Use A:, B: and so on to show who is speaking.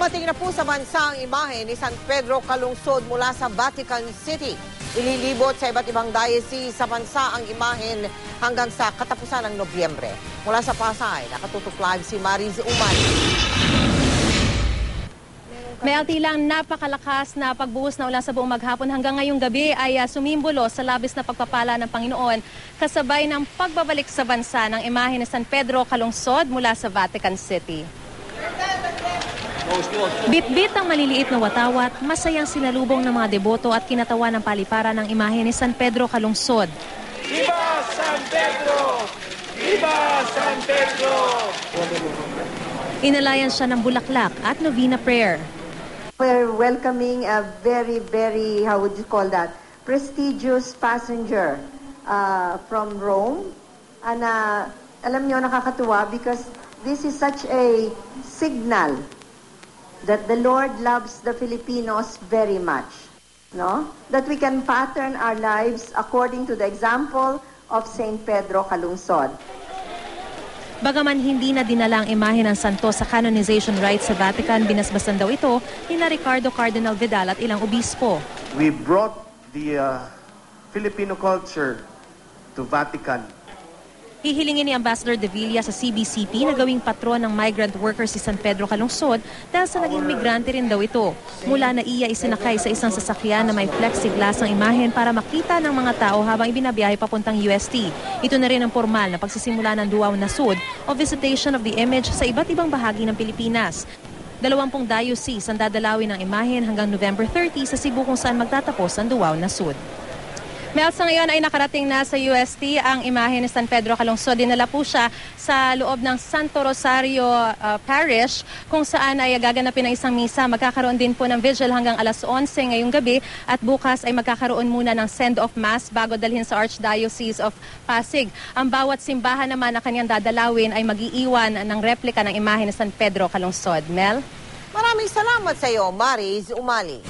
A: Dumating na po sa bansa ang imahe ni San Pedro Calungsod mula sa Vatican City. Ililibot sa iba't ibang diocese sa bansa ang imahen hanggang sa katapusan ng Nobyembre. Mula sa Pasay, nakatutok live si Mariz Umali.
B: May altilang napakalakas na pagbuhos na ulan sa buong maghapon hanggang ngayong gabi ay sumimbolo sa labis na pagpapala ng Panginoon kasabay ng pagbabalik sa bansa ng imahe ni San Pedro Calungsod mula sa Vatican City. Bit-bit ang maliliit na watawat, masayang sinalubong ng mga deboto at kinatawa ng paliparan ng imahe ni San Pedro Calungsod.
C: Viva San Pedro! Viva San Pedro!
B: Inalayan siya ng bulaklak at novena prayer.
D: We're welcoming a very, how would you call that, prestigious passenger from Rome. And alam niyo, nakakatuwa because this is such a signal that the Lord loves the Filipinos very much, no? That we can pattern our lives according to the example of Saint Pedro Calungsod.
B: Bagaman hindi na dinala ang imahe ng santo sa canonization rites sa Vatican, binasbasan daw ito ni Ricardo Cardinal Vidal at ilang obispo.
E: We brought the Filipino culture to Vatican.
B: Hihilingin ni Ambassador De Villa sa CBCP na gawing patron ng migrant workers si San Pedro Calungsod dahil sa naging migrante rin daw ito. Mula na iya isinakay sa isang sasakyan na may plexiglass ang imahen para makita ng mga tao habang ibinabiyahe papuntang UST. Ito na rin ang formal na pagsisimula ng Duaw na Sud o visitation of the image sa iba't ibang bahagi ng Pilipinas. 20 diocese ang dadalawin ng imahen hanggang November 30 sa Cebu kung saan magtatapos ang Duaw na Sud. Mel, sa ngayon ay nakarating na sa UST ang imahe ni San Pedro Calungsod. Dinala po siya sa loob ng Santo Rosario Parish kung saan ay gaganapin ang isang misa. Magkakaroon din po ng vigil hanggang alas 11 ngayong gabi at bukas ay magkakaroon muna ng send-off mass bago dalhin sa Archdiocese of Pasig. Ang bawat simbahan naman na kanyang dadalawin ay mag-iiwan ng replika ng imahe ni San Pedro Calungsod. Mel?
A: Maraming salamat sa iyo, Mariz Umali.